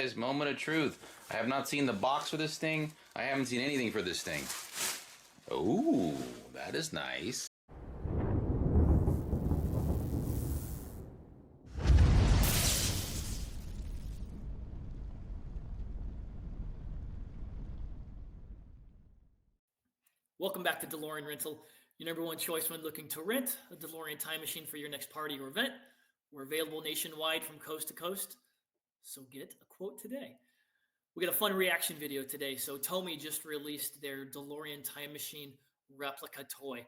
guys. Moment of truth. I have not seen the box for this thing. I haven't seen anything for this thing. Ooh, that is nice. Welcome back to DeLorean Rental, your number one choice when looking to rent a DeLorean Time Machine for your next party or event. We're available nationwide from coast to coast, so get a quote today. We got a fun reaction video today. So TOMY just released their DeLorean Time Machine replica toy.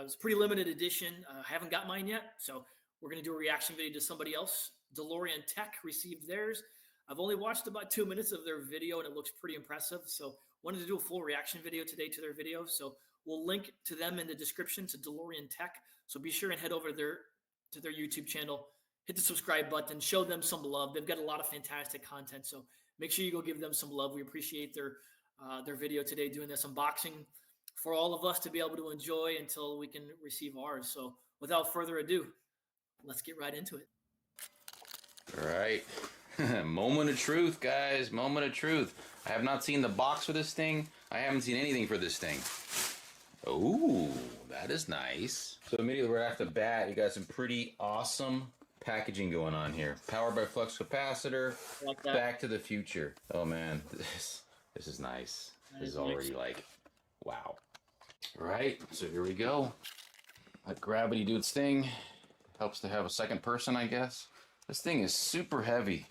It's a pretty limited edition. I haven't got mine yet, so we're going to do a reaction video to somebody else. DeLorean Tech received theirs. I've only watched about 2 minutes of their video, and it looks pretty impressive. So wanted to do a full reaction video today to their video. So we'll link to them in the description to DeLorean Tech. So be sure and head over to their YouTube channel, hit the subscribe button, show them some love. They've got a lot of fantastic content. So make sure you go give them some love. We appreciate their video today, doing this unboxing for all of us to be able to enjoy until we can receive ours. So without further ado, let's get right into it. All right. Moment of truth, guys. Moment of truth. I have not seen the box for this thing. I haven't seen anything for this thing. Ooh, that is nice. So immediately right off the bat, you got some pretty awesome packaging going on here. Powered by flux capacitor. Like that. Back to the future. Oh man, this is nice. This is already nice. Like, wow. All right, so here we go. Let gravity do its thing. Helps to have a second person, I guess. This thing is super heavy.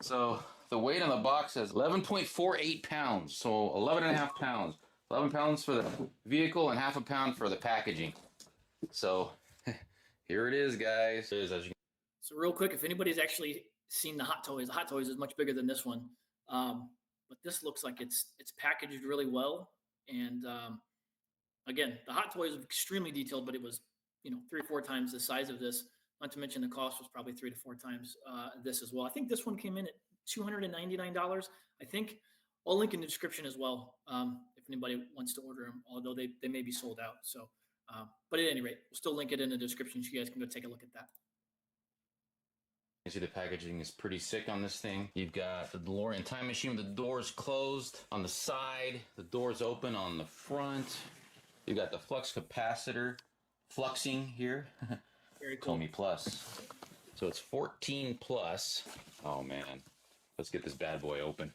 So the weight on the box says 11.48 pounds. So 11.5 pounds. 11 pounds for the vehicle and half a pound for the packaging. So here it is, guys. So real quick, if anybody's actually seen the Hot Toys is much bigger than this one. But this looks like it's packaged really well. And again, the Hot Toys is extremely detailed, but it was 3 or 4 times the size of this. Not to mention the cost was probably 3 to 4 times this as well. I think this one came in at $299. I think I'll link in the description as well if anybody wants to order them, although they may be sold out. So, but at any rate, we'll still link it in the description so you guys can go take a look at that. You see the packaging is pretty sick on this thing. You've got the DeLorean Time Machine with the doors closed on the side, the doors open on the front. You've got the flux capacitor fluxing here. Very cool. TOMY Plus. So it's 14 plus. Oh man. Let's get this bad boy open.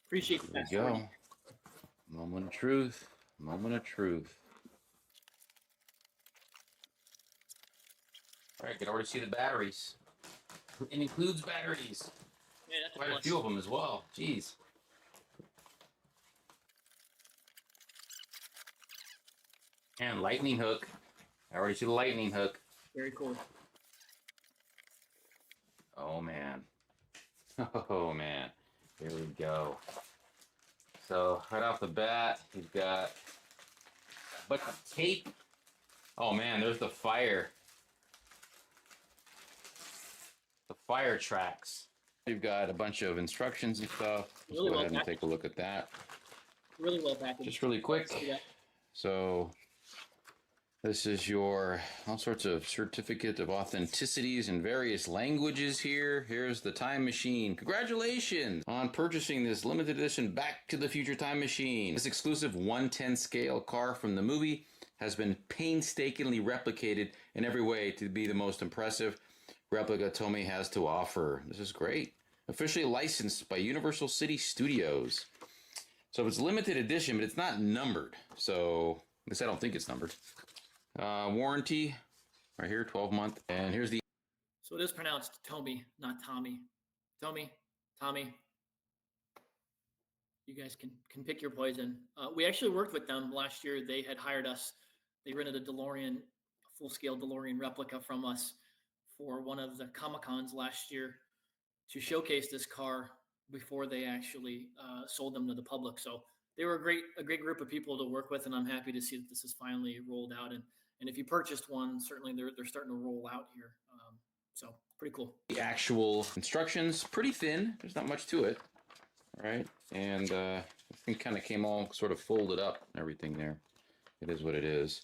Appreciate that. There we go. Moment of truth. Moment of truth. All right, can already see the batteries. It includes batteries. Yeah, that's quite a few of them as well. Jeez. And lightning hook. I already see the lightning hook. Very cool. Oh man. Oh man. Here we go. So right off the bat, you've got a bunch of tape. Oh man, there's the fire. The fire tracks. You've got a bunch of instructions and stuff. Let's go ahead and take a look at that. Really well packaged. Just really quick. So this is your all sorts of certificate of authenticities in various languages here. Here's the time machine. Congratulations on purchasing this limited edition Back to the Future time machine. This exclusive 1/10 scale car from the movie has been painstakingly replicated in every way to be the most impressive replica TOMY has to offer. This is great. Officially licensed by Universal City Studios. So it's limited edition, but it's not numbered. So at least I don't think it's numbered. Warranty right here, 12-month. And here's the... So it is pronounced TOMY, not Tommy. TOMY, Tommy. You guys can pick your poison. We actually worked with them last year. They had hired us. They rented a DeLorean, a full-scale DeLorean replica from us for one of the Comic-Cons last year to showcase this car before they actually sold them to the public. So they were a great group of people to work with, and I'm happy to see that this is finally rolled out. And if you purchased one, certainly they're starting to roll out here. So pretty cool. The actual instructions, pretty thin. There's not much to it. All right. And the thing kind of came all sort of folded up and everything there. It is what it is.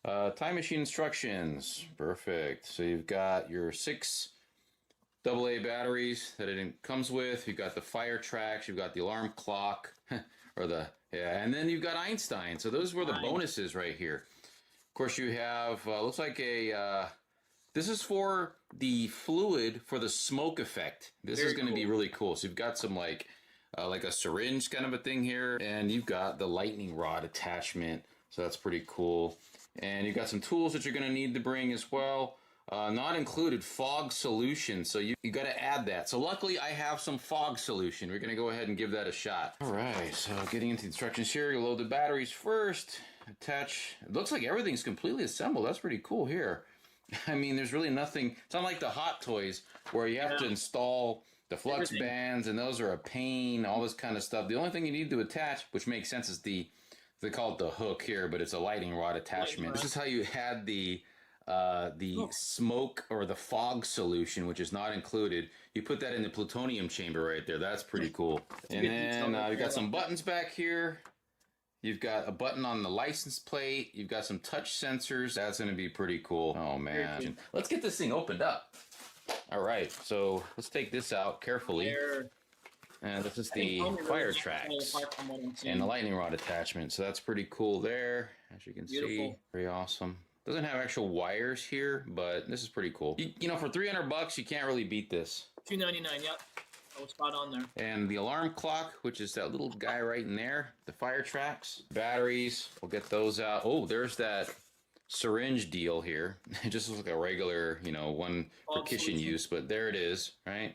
Time machine instructions. Perfect. So you've got your 6 AA batteries that it comes with. You've got the fire tracks. You've got the alarm clock, or and then you've got Einstein. So those were the bonuses right here. Of course, you have looks like a. This is for the fluid for the smoke effect. This is going to be really cool. So you've got some like a syringe kind of a thing here, and you've got the lightning rod attachment. So that's pretty cool. And you've got some tools that you're going to need to bring as well. Not included fog solution, so you got to add that. So luckily I have some fog solution. We're going to go ahead and give that a shot. All right, so getting into the instructions here, you load the batteries first, attach. It looks like everything's completely assembled. That's pretty cool here. I mean, there's really nothing. It's not like the Hot Toys where you have to install the flux bands, and those are a pain, all this kind of stuff. The only thing you need to attach, which makes sense, is they call it the hook here, but it's a lightning rod attachment. This is how you had the smoke or the fog solution, which is not included. You put that in the plutonium chamber right there. That's pretty cool. And then you've got some buttons back here. You've got a button on the license plate. You've got some touch sensors. That's going to be pretty cool. Oh, man. Let's get this thing opened up. All right. So let's take this out carefully. And this is the fire tracks and the lightning rod attachment. So that's pretty cool there, as you can see. Very awesome. Doesn't have actual wires here, but this is pretty cool. You know, for $300, you can't really beat this. $299, yep. Oh, spot on there. And the alarm clock, which is that little guy right in there. The fire tracks, batteries. We'll get those out. Oh, there's that syringe deal here. It just looks like a regular, you know, one for kitchen use, but there it is, right?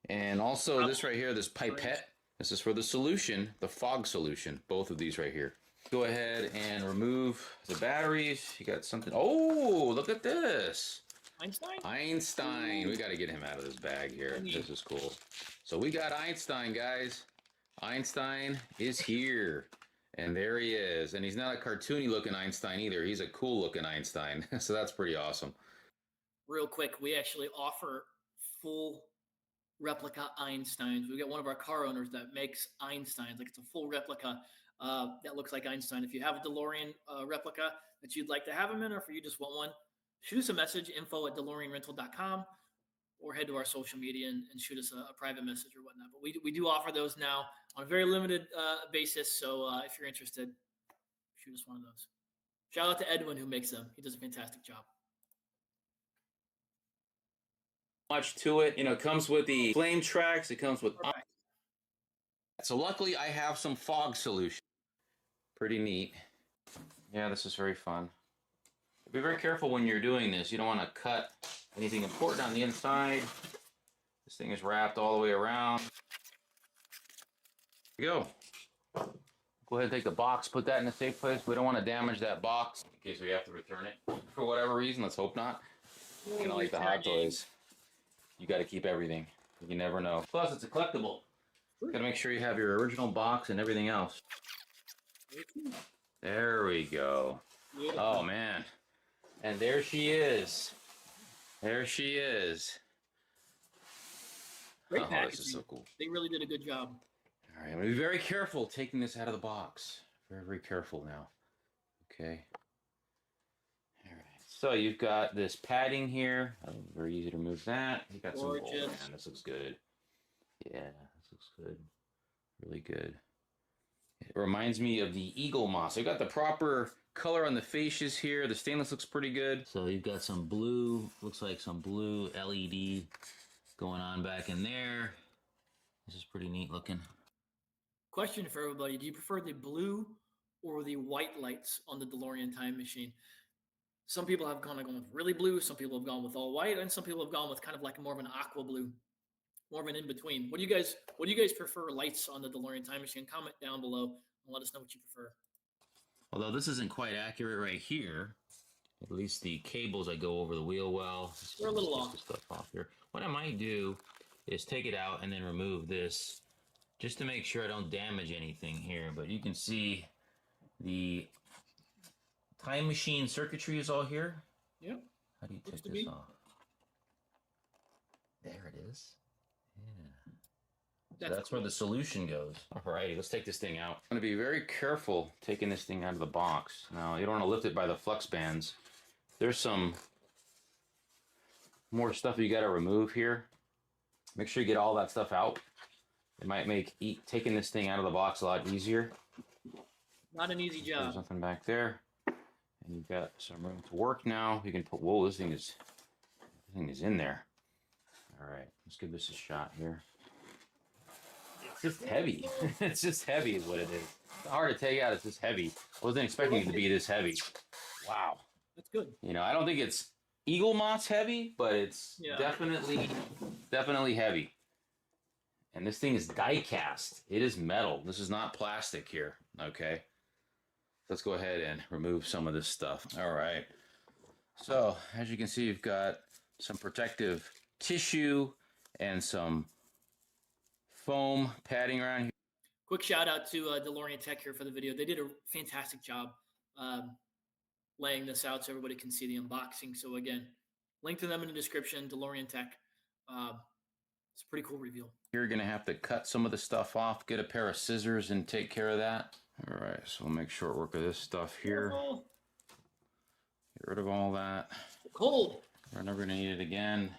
And also this right here, this pipette. This is for the solution, the fog solution. Both of these right here. Go ahead and remove the batteries. You got something. Oh, look at this. Einstein. We got to get him out of this bag here. This is cool. So we got Einstein, guys. Einstein is here. And there he is. And he's not a cartoony looking Einstein either. He's a cool looking Einstein. So that's pretty awesome. Real quick, we actually offer full replica Einsteins. We got one of our car owners that makes Einsteins. Like, it's a full replica that looks like Einstein. If you have a DeLorean replica that you'd like to have him in, or if you just want one, shoot us a message, info@DeloreanRental.com, or head to our social media and shoot us a private message or whatnot. But we do offer those now on a very limited basis. So if you're interested, shoot us one of those. Shout out to Edwin who makes them. He does a fantastic job. Much to it. You know, it comes with the flame tracks. It comes with... So luckily I have some fog solution. Pretty neat. Yeah, this is very fun. Be very careful when you're doing this. You don't want to cut anything important on the inside. This thing is wrapped all the way around. Here we go. Go ahead and take the box, put that in a safe place. We don't want to damage that box in case we have to return it for whatever reason. Let's hope not. You know, like the Hot Toys. You got to keep everything. You never know. Plus, it's a collectible. Got to make sure you have your original box and everything else. There we go. Oh, man. And there she is. There she is. Great oh, packaging. This is so cool. They really did a good job. All right, I'm going to be very careful taking this out of the box. Very, very careful now. Okay. All right. So you've got this padding here. Oh, very easy to remove that. You got some. Oh, man, this looks good. Yeah, this looks good. Really good. It reminds me of the Eagle Moss. I've got the proper color on the fascias here. The stainless looks pretty good. So you've got some blue, looks like some blue LED going on back in there. This is pretty neat looking. Question for everybody. Do you prefer the blue or the white lights on the DeLorean Time Machine? Some people have kind of gone with really blue. Some people have gone with all white. And some people have gone with kind of like more of an aqua blue. More of an in-between. What do you guys prefer lights on the DeLorean Time Machine? Comment down below and let us know what you prefer. Although this isn't quite accurate right here, at least the cables that go over the wheel well. They're a little off. Stuff off here. What I might do is take it out and then remove this just to make sure I don't damage anything here. But you can see the time machine circuitry is all here. Yep. How do you take this off? There it is. Yeah. So that's where the solution goes. Alrighty, let's take this thing out. I'm going to be very careful taking this thing out of the box. Now, you don't want to lift it by the flux bands. There's some more stuff you got to remove here. Make sure you get all that stuff out. It might make taking this thing out of the box a lot easier. Not an easy job. There's nothing back there. And you've got some room to work now. You can put, whoa, this thing is in there. All right, let's give this a shot here. It's just heavy. It's just heavy is what it is. It's hard to take out, it's just heavy. I wasn't expecting it to be this heavy. Wow. That's good. You know, I don't think it's eagle moss heavy, but it's definitely heavy. And this thing is die cast. It is metal. This is not plastic here, okay? Let's go ahead and remove some of this stuff. All right. So, as you can see, you've got some protective tissue and some foam padding around here. Quick shout out to DeLorean Tech here for the video. They did a fantastic job laying this out so everybody can see the unboxing. So again, link to them in the description, DeLorean Tech. It's a pretty cool reveal. You're going to have to cut some of the stuff off, get a pair of scissors and take care of that. All right, so we'll make short work of this stuff here. Get rid of all that. Cold. We're never going to need it again.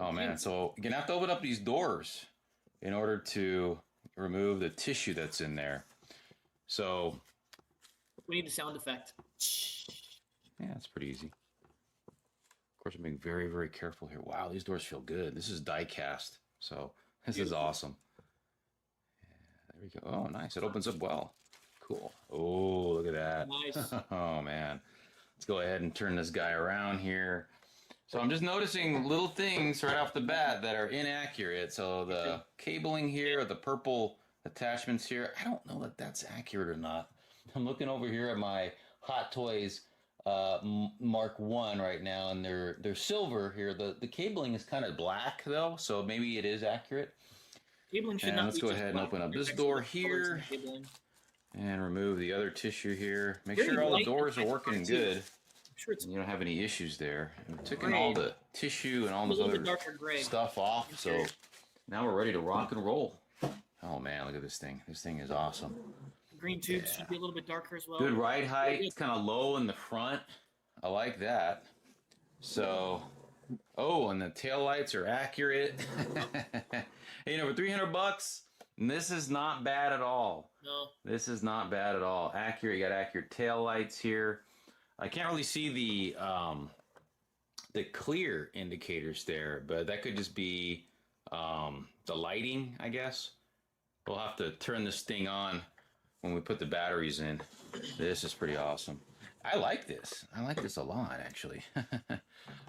Oh man, so you're going to have to open up these doors in order to remove the tissue that's in there. So we need the sound effect. Yeah, it's pretty easy. Of course, I'm being very, very careful here. Wow, these doors feel good. This is die cast, so this is awesome. Yeah, there we go. Oh, nice. It opens up well. Cool. Oh, look at that. Nice. Oh man. Let's go ahead and turn this guy around here. So I'm just noticing little things right off the bat that are inaccurate. So the cabling here, the purple attachments here, I don't know that that's accurate or not. I'm looking over here at my Hot Toys Mark 1 right now, and they're silver here. The cabling is kind of black though, so maybe it is accurate. Cabling should not. Let's go ahead and open up this door here and remove the other tissue here. Make sure all the doors are working good. Sure, you don't have any issues there. We've taken all the tissue and all this other stuff off, so now we're ready to rock and roll. Oh man, look at this thing. This thing is awesome. Green tubes should be a little bit darker as well. Good ride height. It's kind of low in the front. I like that. So, oh, and the tail lights are accurate. You know, for $300, this is not bad at all. No. This is not bad at all. Accurate. You got accurate tail lights here. I can't really see the clear indicators there, but that could just be the lighting, I guess. We'll have to turn this thing on when we put the batteries in. This is pretty awesome. I like this. I like this a lot, actually.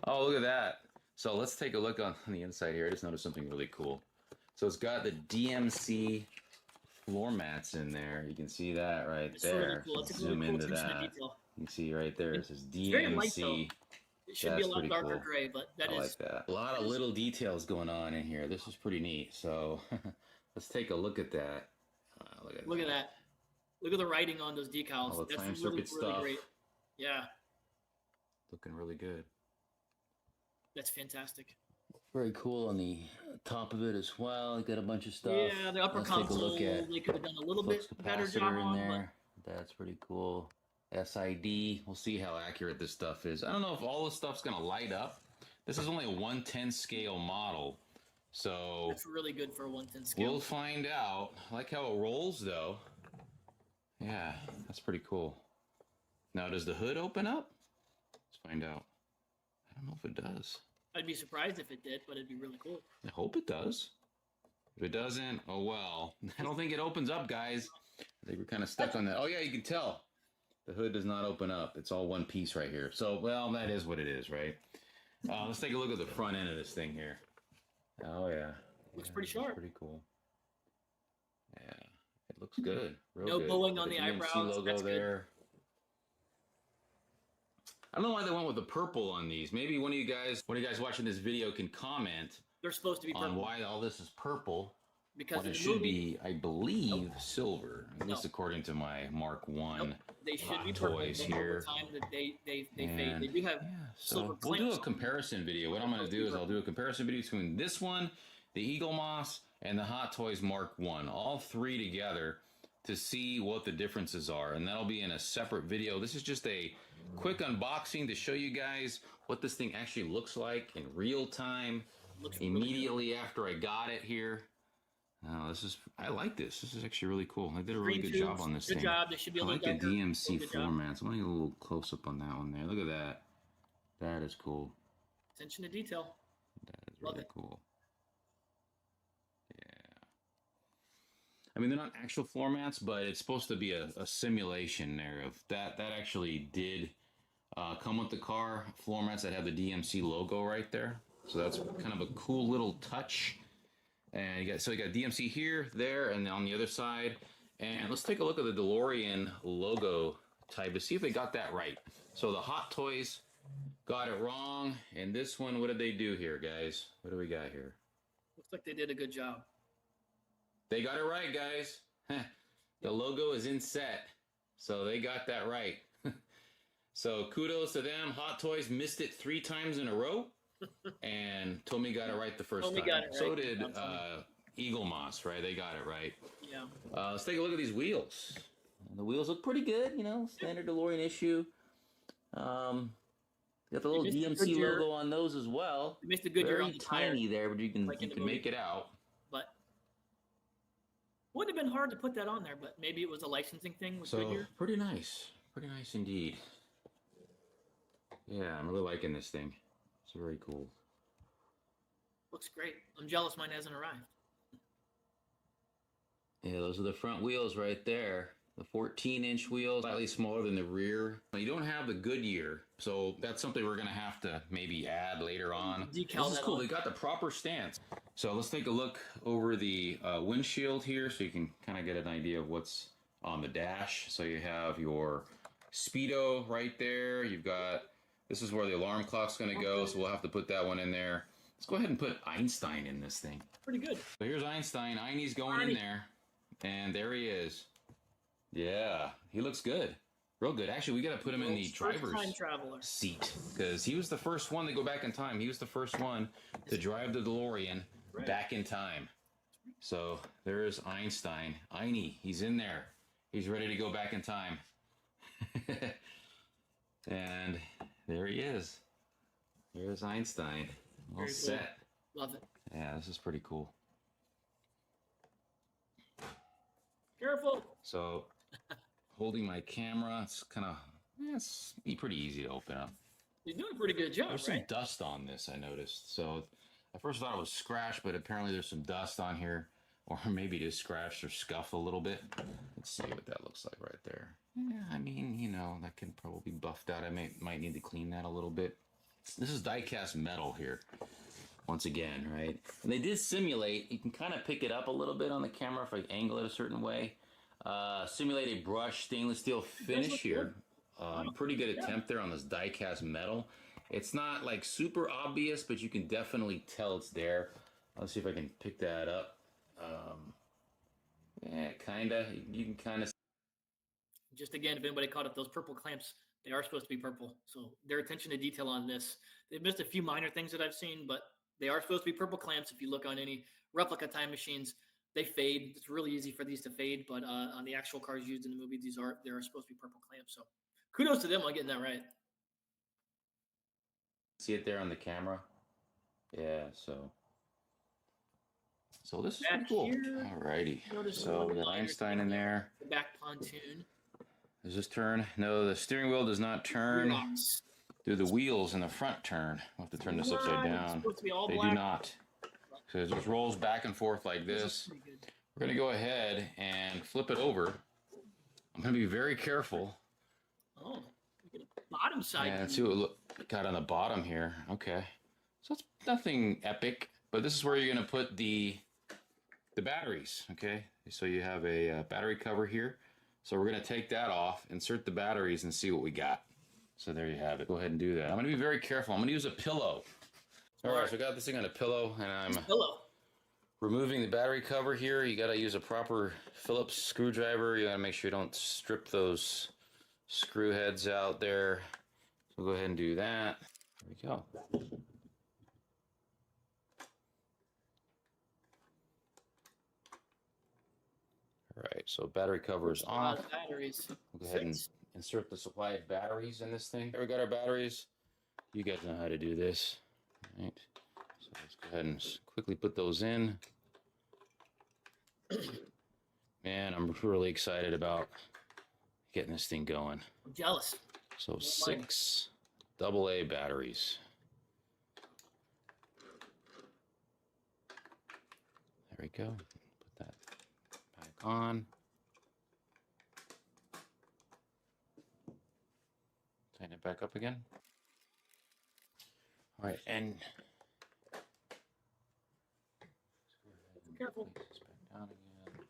Oh, look at that. So let's take a look on the inside here. I just noticed something really cool. So it's got the DMC floor mats in there. You can see that right there. Really cool. Zoom into that. You can see right there. It says DMC. It should be a lot darker gray, but that is. I like that. A lot of little details going on in here. This is pretty neat. So let's take a look at that. Look at that. Look at the writing on those decals. All the That's time really, circuit really stuff. great. Yeah. Looking really good. That's fantastic. Very cool on the top of it as well. You got a bunch of stuff. Yeah, the upper console, they could have done a little bit better job on there. That's pretty cool. SID. We'll see how accurate this stuff is. I don't know if all this stuff's going to light up. This is only a 1/10 scale model. So that's really good for a 1/10 scale. We'll find out. I like how it rolls though. Yeah, that's pretty cool. Now, does the hood open up? Let's find out. I don't know if it does. I'd be surprised if it did, but it'd be really cool. I hope it does. If it doesn't, oh well. I don't think it opens up, guys. I think we're kind of stuck on that. Oh yeah, you can tell. The hood does not open up. It's all one piece right here. So, well, that is what it is, right? Let's take a look at the front end of this thing here. Oh yeah. Looks pretty sharp. Pretty cool. Yeah, it looks good. Real no good. bowing on the eyebrows. Logo That's there. Good. I don't know why they went with the purple on these. Maybe one of you guys watching this video can comment. They're supposed to be purple. On why all this is purple. Because when it should be, I believe, silver. At least according to my Mark 1 They should be purple. Toys here. Over time that they fade. They do have silver. So we'll do a comparison video. What I'm going to do is I'll do a comparison video between this one, the Eagle Moss, and the Hot Toys Mark 1. All three together to see what the differences are. And that'll be in a separate video. This is just a quick unboxing to show you guys what this thing actually looks like in real time. Looks really good. immediately after I got it here. I like this. This is actually really cool. They did a really Green good job tubes. on this Good thing. job. They should be a I little like the darker. DMC Good floor job. mats. I want to get a little close up on that one there. Look at that. That is cool. Attention to detail. That is Love really it. cool. Yeah. I mean, they're not actual floor mats, but it's supposed to be a simulation there of that. That actually did come with the car. Floor mats that have the DMC logo right there. So that's kind of a cool little touch. And you got DMC here, there, and on the other side. And let's take a look at the DeLorean logo type to see if they got that right. So the Hot Toys got it wrong, and this one, what did they do here, guys? What do we got here? Looks like they did a good job. They got it right, guys. The logo is inset, so they got that right. So kudos to them. Hot Toys missed it 3 times in a row, and Tommy got it right the first Tommy time. got it right. So did Eagle Moss, right? They got it right. Yeah. Let's take a look at these wheels. The wheels look pretty good, you know, standard DeLorean issue. Got the little DMC logo on those as well. They missed a good year on Very the tiny tire, there, but you can like in the make movie. it out. But wouldn't have been hard to put that on there, but maybe it was a licensing thing with So Goodyear. pretty nice indeed. Yeah, I'm really liking this thing. It's very cool. Looks great. I'm jealous mine hasn't arrived. Yeah, those are the front wheels right there. The 14-inch wheels, slightly smaller than the rear. You don't have the Goodyear, so that's something we're going to have to maybe add later on. Decal This is cool. They got the proper stance. So let's take a look over the windshield here so you can kind of get an idea of what's on the dash. So you have your speedo right there. You've got, this is where the alarm clock's going to go, so we'll have to put that one in there. Let's go ahead and put Einstein in this thing. Pretty good. So here's Einstein. Einie's going in there, and there he is. Yeah, he looks good. Real good. Actually, we got to put him in the driver's seat because he was the first one to go back in time. He was the first one to drive the DeLorean back in time. So there's Einstein. Einie, he's in there. He's ready to go back in time. And there he is. Here's Einstein. All set. Love it. Yeah, this is pretty cool. Careful. So holding my camera, it's kind of, it's pretty easy to open up. You're doing a pretty good job, There's some dust on this, I noticed. So I first thought it was scratched, but apparently there's some dust on here, or maybe just scratched or scuffed a little bit. Let's see what that looks like right there. Yeah, I mean, you know, that can probably be buffed out. I might need to clean that a little bit. This is die-cast metal here, once again, right? And they did simulate, you can kind of pick it up a little bit on the camera if I angle it a certain way. Simulate a brushed stainless steel finish here. Pretty good attempt there on this die-cast metal. It's not like super obvious, but you can definitely tell it's there. Let's see if I can pick that up. Yeah, kinda. You can kind of. Just again, if anybody caught up, those purple clamps, they are supposed to be purple. So their attention to detail on this, they've missed a few minor things that I've seen, but they are supposed to be purple clamps. If you look on any replica time machines, they fade. It's really easy for these to fade, but on the actual cars used in the movie, they are supposed to be purple clamps. So kudos to them on getting that right. See it there on the camera? Yeah, so this is pretty cool. Alrighty. So we got Einstein in there. The back pontoon. Does this turn? No, the steering wheel does not turn. Do the wheels in the front turn? We'll have to turn this upside down. They do not. So it just rolls back and forth like this. We're going to go ahead and flip it over. I'm going to be very careful. Oh, look at the bottom side. Yeah, let's see what we got on the bottom here. Okay. So it's nothing epic, but this is where you're going to put the batteries, okay? So you have a battery cover here. So we're going to take that off, insert the batteries, and see what we got. So there you have it. Go ahead and do that. I'm going to be very careful. I'm going to use a pillow. All right, so I got this thing on a pillow, and I'm removing the battery cover here. You got to use a proper Phillips screwdriver. You got to make sure you don't strip those screw heads out there. So go ahead and do that. There we go. All right, so battery cover is off. We'll go ahead and insert the supply of batteries in this thing. There we got our batteries. You guys know how to do this. All right. So Let's go ahead and quickly put those in. Man, I'm really excited about getting this thing going. I'm jealous. So 6 AA batteries. There we go. Put that back on. Tighten it back up again. All right, and Careful. place this back down again.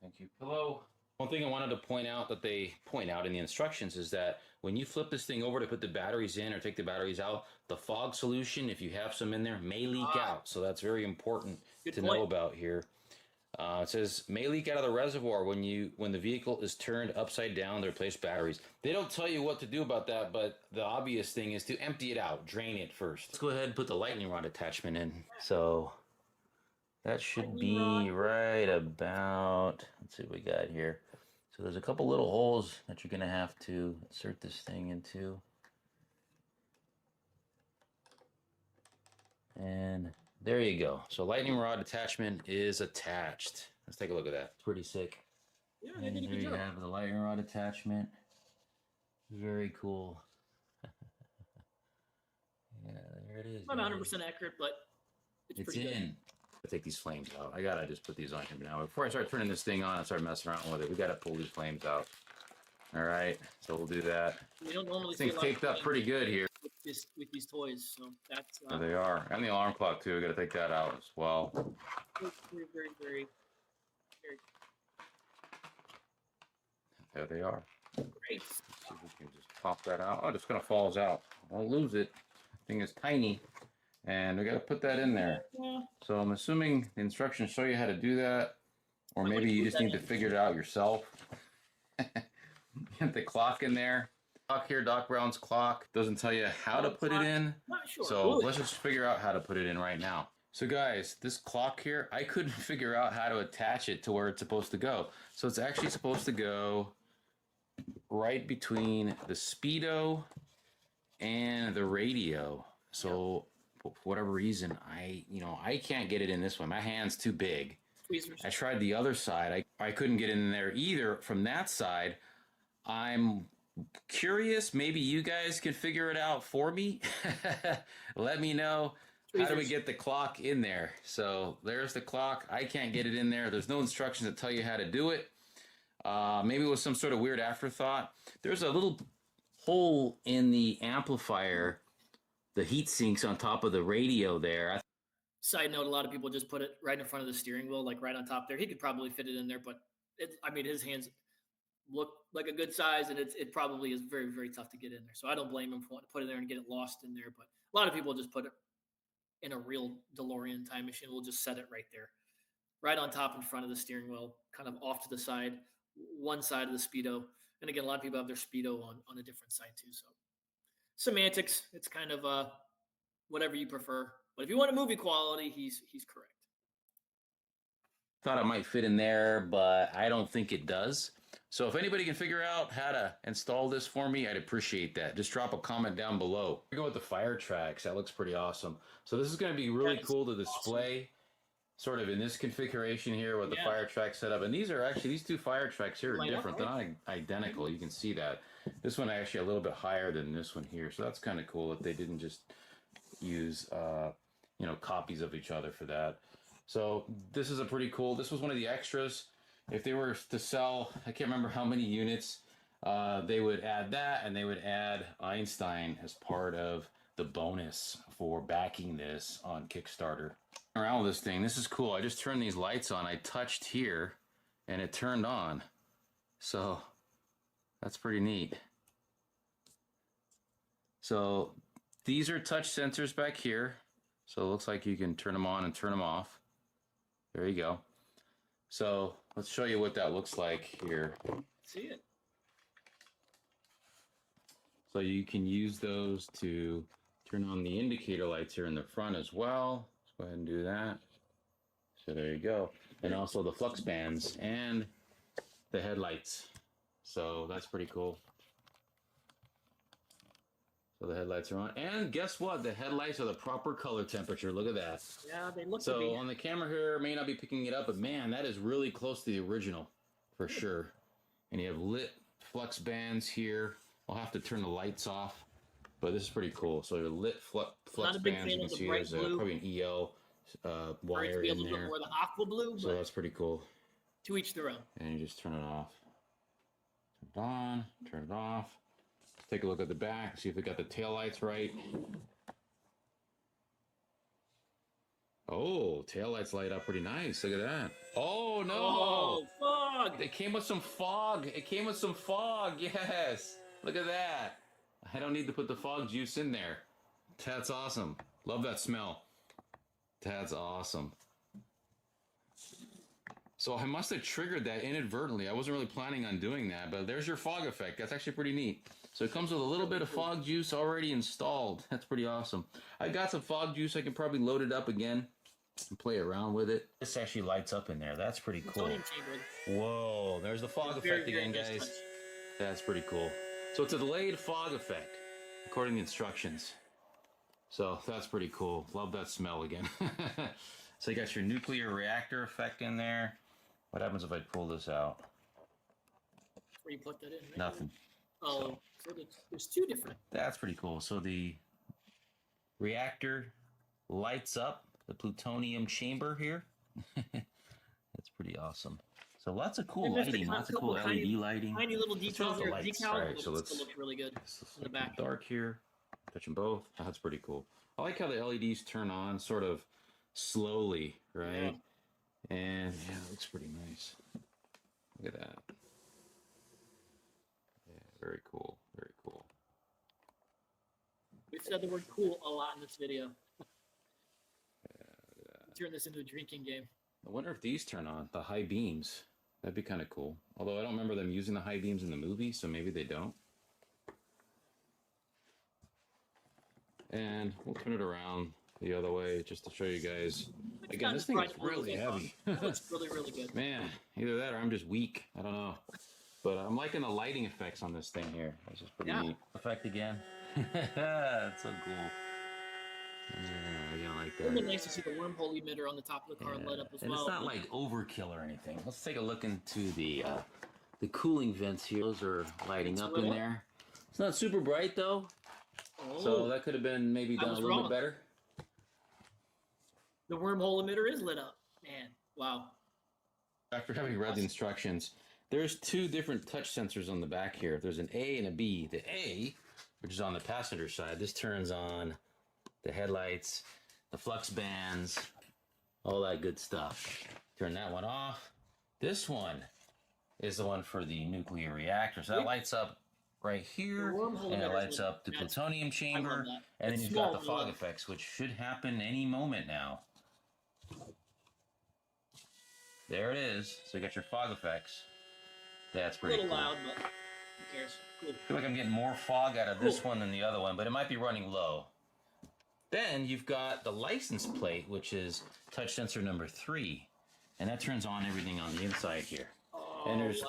Thank you, pillow. One thing I wanted to point out that they point out in the instructions is that when you flip this thing over to put the batteries in or take the batteries out, the fog solution, if you have some in there, may leak out. So that's very important to know about here. It says may leak out of the reservoir when the vehicle is turned upside down to replace batteries. They don't tell you what to do about that, but the obvious thing is to empty it out, drain it first. Let's go ahead and put the lightning rod attachment in. So that should be right about, let's see what we got here. So there's a couple little holes that you're gonna have to insert this thing into. And there you go. So lightning rod attachment is attached. Let's take a look at that. It's pretty sick. Yeah, And there you have the lightning rod attachment. Very cool. Yeah, there it is. Not 100% accurate, but it's pretty in. good. I take these flames out. I gotta just put these on here now. Before I start turning this thing on and start messing around with it, we gotta pull these flames out. All right, so we'll do that. We don't normally This thing's taped up pretty good here. with these toys, so that's There they are, and the alarm clock too. We gotta take that out as well. very. There they are. Great. Let's see if we can just pop that out. Oh, it's gonna falls out. Don't lose it. The thing is tiny, and we gotta put that in there. Yeah. So I'm assuming the instructions show you how to do that, or maybe you just need to figure it out yourself. Get the clock in there. Clock here, Doc Brown's clock doesn't tell you how to put it in. Not sure. So let's just figure out how to put it in right now. So guys, this clock here, I couldn't figure out how to attach it to where it's supposed to go. So it's actually supposed to go right between the speedo and the radio. So for whatever reason, I can't get it in this one. My hand's too big. Tweezers. I tried the other side. I couldn't get in there either from that side. I'm curious, maybe you guys can figure it out for me. Let me know. How do we get the clock in there? So there's the clock. I can't get it in there. There's no instructions that tell you how to do it. Maybe it was some sort of weird afterthought. There's a little hole in the amplifier, the heat sinks on top of the radio there. Side note, a lot of people just put it right in front of the steering wheel, like right on top there. He could probably fit it in there, but his hands look like a good size, and it probably is very, very tough to get in there. So I don't blame him for wanting to put it there and get it lost in there. But a lot of people just put it in a real DeLorean time machine. We'll just set it right there, right on top in front of the steering wheel, kind of off to the side, one side of the speedo. And again, a lot of people have their speedo on a different side too. So semantics, it's kind of whatever you prefer. But if you want a movie quality, he's correct. Thought it might fit in there, but I don't think it does. So if anybody can figure out how to install this for me, I'd appreciate that. Just drop a comment down below. We go with the fire tracks. That looks pretty awesome. So this is going to be really cool to display sort of in this configuration here with the fire track setup. And these are actually, these two fire tracks here are different. They're not identical. You can see that. This one actually a little bit higher than this one here. So that's kind of cool that they didn't just use, copies of each other for that. So this is a pretty cool, this was one of the extras. If they were to sell, I can't remember how many units, they would add that, and they would add Einstein as part of the bonus for backing this on Kickstarter. Around with this thing, this is cool. I just turned these lights on. I touched here and it turned on. So that's pretty neat. So these are touch sensors back here. So it looks like you can turn them on and turn them off. There you go. So let's show you what that looks like here. See it. So you can use those to turn on the indicator lights here in the front as well. Let's go ahead and do that. So there you go. And also the flux bands and the headlights. So that's pretty cool. So the headlights are on. And guess what? The headlights are the proper color temperature. Look at that. Yeah, they look to So be. on the camera here, it may not be picking it up, but man, that is really close to the original for sure. And you have lit flux bands here. I'll have to turn the lights off, but this is pretty cool. So your lit flux bands, you can see there's probably an EL wire in there. More the aqua blue, so that's pretty cool. To each their own. And you just turn it off. Turn it on, turn it off. Let's take a look at the back, see if we got the taillights right. Oh, taillights light up pretty nice. Look at that. Oh, no. Oh, fog. It came with some fog. It came with some fog. Yes. Look at that. I don't need to put the fog juice in there. That's awesome. Love that smell. That's awesome. So I must have triggered that inadvertently. I wasn't really planning on doing that, but there's your fog effect. That's actually pretty neat. So it comes with a little bit of fog juice already installed. That's pretty awesome. I got some fog juice. I can probably load it up again and play around with it. This actually lights up in there. That's pretty cool. Whoa, there's the fog effect again, guys. That's pretty cool. So it's a delayed fog effect, according to the instructions. So that's pretty cool. Love that smell again. So you got your nuclear reactor effect in there. What happens if I pull this out? Where you put that in? Right? Nothing. Oh, so there's two different. That's pretty cool. So the reactor lights up the plutonium chamber here. That's pretty awesome. So lots of cool lighting, lots of cool LED lighting. Tiny little details here. Decal. All right, so let's look really good in the back. Dark here. Touch them both. Oh, that's pretty cool. I like how the LEDs turn on sort of slowly, right? Yeah. And yeah, it looks pretty nice. Look at that. Yeah, very cool. Very cool. We've said the word cool a lot in this video. Turn this into a drinking game. I wonder if these turn on, the high beams. That'd be kind of cool. Although I don't remember them using the high beams in the movie, so maybe they don't. And we'll turn it around the other way just to show you guys. Again, this thing is really heavy. It's really, really good. Man, either that or I'm just weak. I don't know. But I'm liking the lighting effects on this thing here. This is pretty neat. Effect again. That's so cool. Yeah, I like that. It would be nice to see the wormhole emitter on the top of the car lit up as well. And it's not like overkill or anything. Let's take a look into the cooling vents here. Those are lighting up in there. It's not super bright though. Oh, so that could have been maybe done a little bit better. The wormhole emitter is lit up. Man, wow. After having read the instructions, there's two different touch sensors on the back here. There's an A and a B. The A, which is on the passenger side, this turns on the headlights, the flux bands, all that good stuff. Turn that one off. This one is the one for the nuclear reactor. So that lights up right here, and it lights up the plutonium chamber, and then you've got the fog effects, which should happen any moment now. There it is. So you got your fog effects. That's pretty cool. A little loud, but who cares? Cool. I feel like I'm getting more fog out of this one than the other one, but it might be running low. Then you've got the license plate, which is touch sensor number 3, and that turns on everything on the inside here. Oh, and there's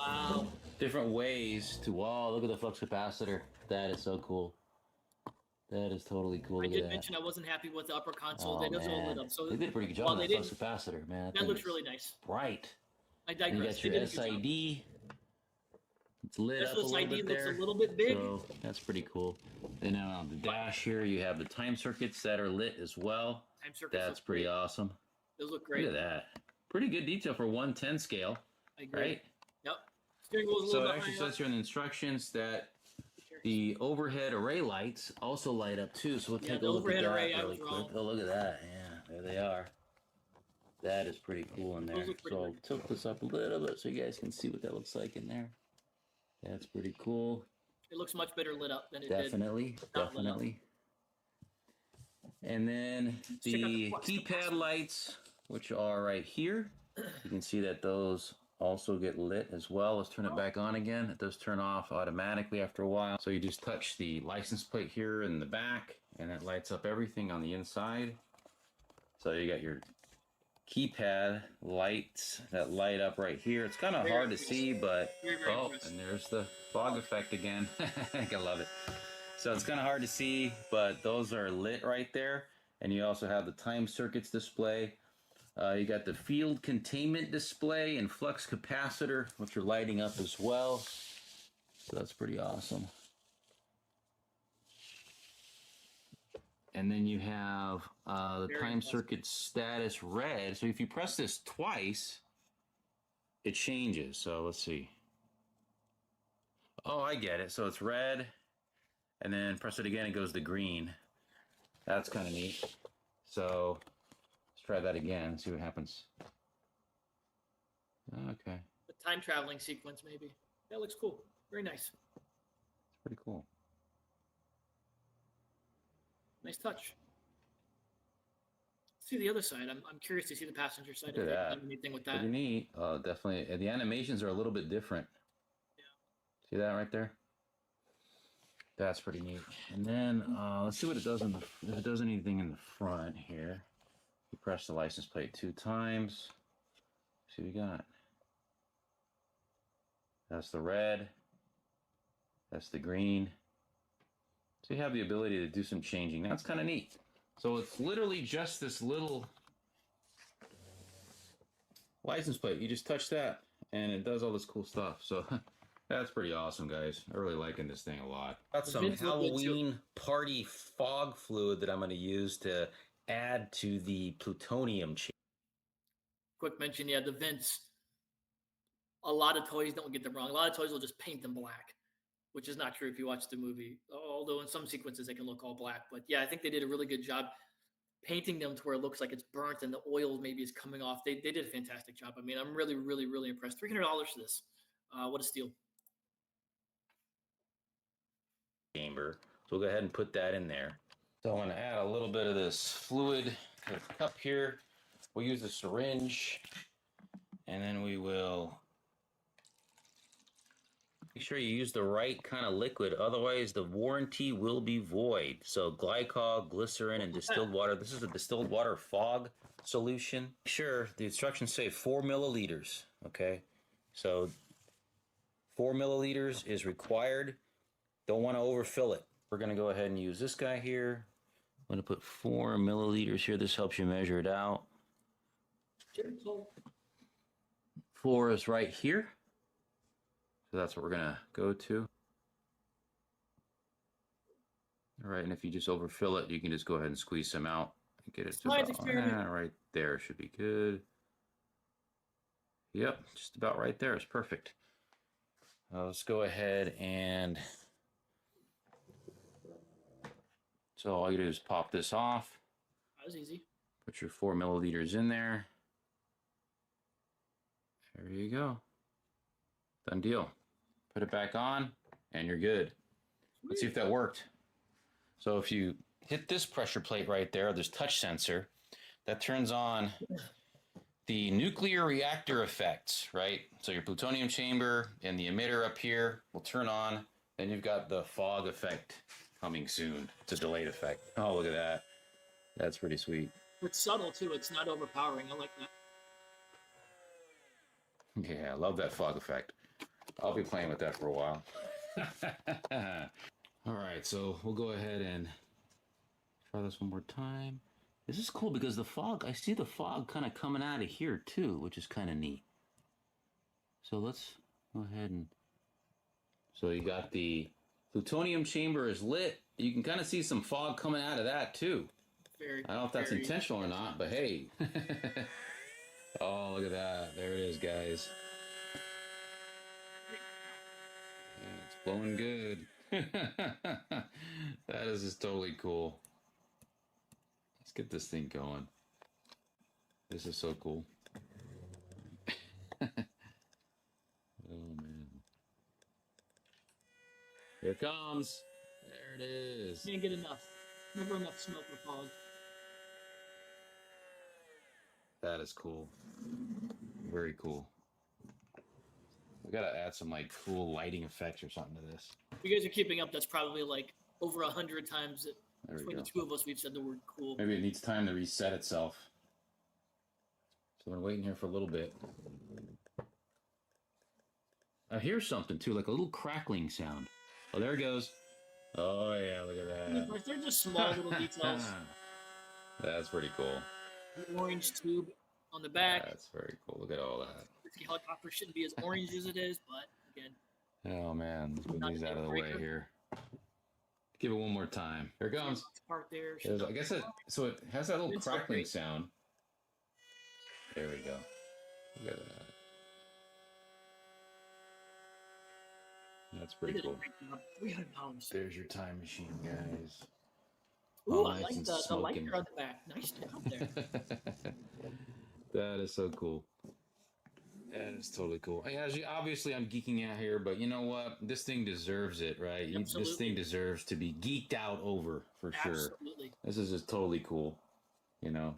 different ways to, wow, look at the flux capacitor. That is so cool. That is totally cool. I did mention I wasn't happy with the upper console. That doesn't all lit up. So they did a pretty good job on the flux capacitor, man. That looks really nice. Bright. I digress. You got your SID. It's lit up a little bit there. Looks a little bit big. So that's pretty cool. Then on the dash here, you have the time circuits that are lit as well. Time circuits. That's pretty awesome. Those look great. Look at that. Pretty good detail for 110 scale. I agree. Right? Yep. Steering wheel is a little bit So it actually says here in the instructions that the overhead array lights also light up too. So we'll take a look at that really quick. Oh, look at that. Yeah, there they are. That is pretty cool in there. So I'll tilt this up a little bit so you guys can see what that looks like in there. That's pretty cool. It looks much better lit up than it did. Definitely. And then the keypad lights, which are right here. You can see that those also get lit as well. Let's turn it back on again. It does turn off automatically after a while. So you just touch the license plate here in the back, and it lights up everything on the inside. So you got your keypad lights that light up right here. It's kind of hard to see, but and there's the fog effect again. I love it. So it's kind of hard to see, but those are lit right there. And you also have the time circuits display. You got the field containment display and flux capacitor, which are lighting up as well. So that's pretty awesome. And then you have the time circuit status red. So if you press this twice, it changes. So let's see. Oh, I get it. So it's red, and then press it again, it goes to green. That's kind of neat. So let's try that again, see what happens. Okay. The time traveling sequence, maybe. That looks cool. Very nice. It's pretty cool. Nice touch. See the other side. I'm curious to see the passenger side. Look at that. Anything with that? Pretty neat. Definitely. The animations are a little bit different. Yeah. See that right there? That's pretty neat. And then let's see what it does if it does anything in the front here. You press the license plate 2 times. See what we got. That's the red. That's the green. So you have the ability to do some changing. That's kind of neat. So it's literally just this little license plate. You just touch that and it does all this cool stuff. So that's pretty awesome, guys. I really liking this thing a lot. Got some Halloween party fog fluid that I'm going to use to add to the plutonium chamber. Quick mention, yeah, the vents. A lot of toys, don't get them wrong, a lot of toys will just paint them black, which is not true if you watch the movie. Although in some sequences they can look all black. But yeah, I think they did a really good job painting them to where it looks like it's burnt and the oil maybe is coming off. They did a fantastic job. I mean, I'm really, really, really impressed. $300 for this. What a steal. Chamber. So we'll go ahead and put that in there. So I'm going to add a little bit of this fluid to the cup here. We'll use a syringe, and then we will make sure you use the right kind of liquid, otherwise the warranty will be void. So glycol, glycerin, and distilled water. This is a distilled water fog solution. Sure, the instructions say 4 milliliters, okay? So 4 milliliters is required. Don't want to overfill it. We're going to go ahead and use this guy here. I'm going to put 4 milliliters here. This helps you measure it out. 4 is right here. So that's what we're going to go to. All right, and if you just overfill it, you can just go ahead and squeeze some out and get it to about, right there should be good. Yep, just about right there is perfect. Let's go ahead and so all you do is pop this off. That was easy. Put your 4 milliliters in there. There you go. Done deal. Put it back on and you're good. Let's see if that worked. So if you hit this pressure plate right there, this touch sensor, that turns on the nuclear reactor effects, right? So your plutonium chamber and the emitter up here will turn on. Then you've got the fog effect coming soon. It's a delayed effect. Oh, look at that. That's pretty sweet. It's subtle too. It's not overpowering. I like that. Yeah, I love that fog effect. I'll be playing with that for a while. All right, so we'll go ahead and try this one more time. This is cool because the fog, I see the fog kind of coming out of here too, which is kind of neat. So let's go ahead and, so you got the plutonium chamber is lit. You can kind of see some fog coming out of that too. I don't know if that's intentional or not, but hey. Oh, look at that. There it is, guys. Yeah, it's blowing good. That is just totally cool. Let's get this thing going. This is so cool. Oh, man. Here it comes. There it is. Can't get enough. Never enough smoke or fog. That is cool. Very cool. We gotta add some like cool lighting effects or something to this. If you guys are keeping up, that's probably like over 100 times that between the two of us we've said the word cool. Maybe it needs time to reset itself. So we're waiting here for a little bit. I hear something too, like a little crackling sound. Oh, there it goes. Oh yeah, look at They're just small little details. that. That's pretty cool. The orange tube on the back. That's very cool. Look at all that. The helicopter shouldn't be as orange as it is, but again, Oh man, let's move not these a out deal of the way breaker. here. Give it one more time. Here it comes. Part there. I guess so it has that little crackling sound. There we go. Look at that. That's pretty cool. 300 pounds. There's your time machine, guys. Ooh, I like the lighter on the back. Nice job there. That is so cool. That is totally cool. Obviously, I'm geeking out here, but you know what? This thing deserves it, right? This thing deserves to be geeked out over for sure. Absolutely. This is just totally cool. You know,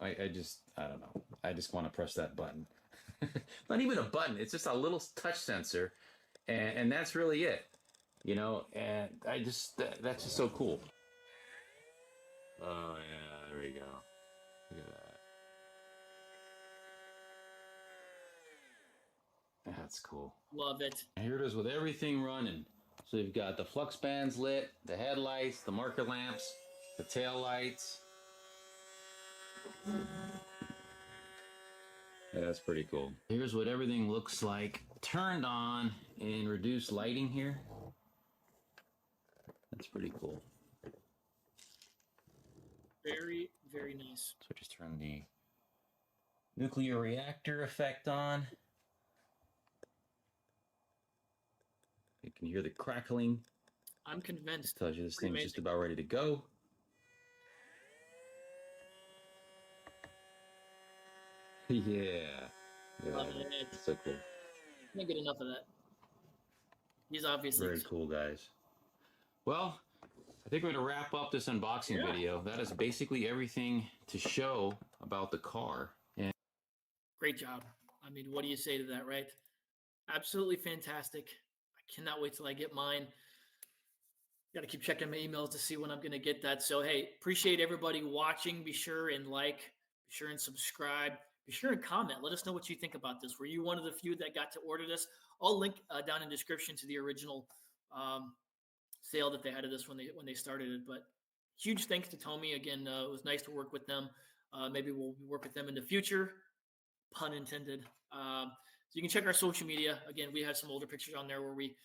I don't know. I just want to press that button. Not even a button. It's just a little touch sensor, and that's really it. You know, and that's just so cool. Oh yeah, there we go. Look at that. That's cool. Love it. And here it is with everything running. So you've got the flux bands lit, the headlights, the marker lamps, the tail lights. Yeah, that's pretty cool. Here's what everything looks like turned on in reduced lighting here. That's pretty cool. Very, very nice. So just turn the nuclear reactor effect on. You can hear the crackling. I'm convinced. Tells you this thing's just about ready to go. Yeah. Love it. It's so cool. Can't get enough of that. He's obviously Very cool, guys. Well, I think we're going to wrap up this unboxing video. That is basically everything to show about the car. And great job. I mean, what do you say to that, right? Absolutely fantastic. I cannot wait till I get mine. Got to keep checking my emails to see when I'm going to get that. So, hey, appreciate everybody watching. Be sure and like, be sure and subscribe. Be sure and comment. Let us know what you think about this. Were you one of the few that got to order this? I'll link down in the description to the original sale that they had of this when they started it. But huge thanks to TOMY. Again, it was nice to work with them. Maybe we'll work with them in the future. Pun intended. So you can check our social media. Again, we have some older pictures on there where we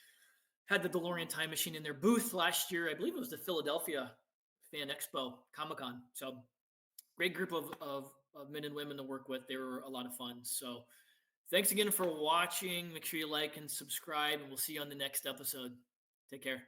had the DeLorean Time Machine in their booth last year. I believe it was the Philadelphia Fan Expo, Comic-Con. So great group of men and women to work with. They were a lot of fun. So thanks again for watching. Make sure you like and subscribe, and we'll see you on the next episode. Take care.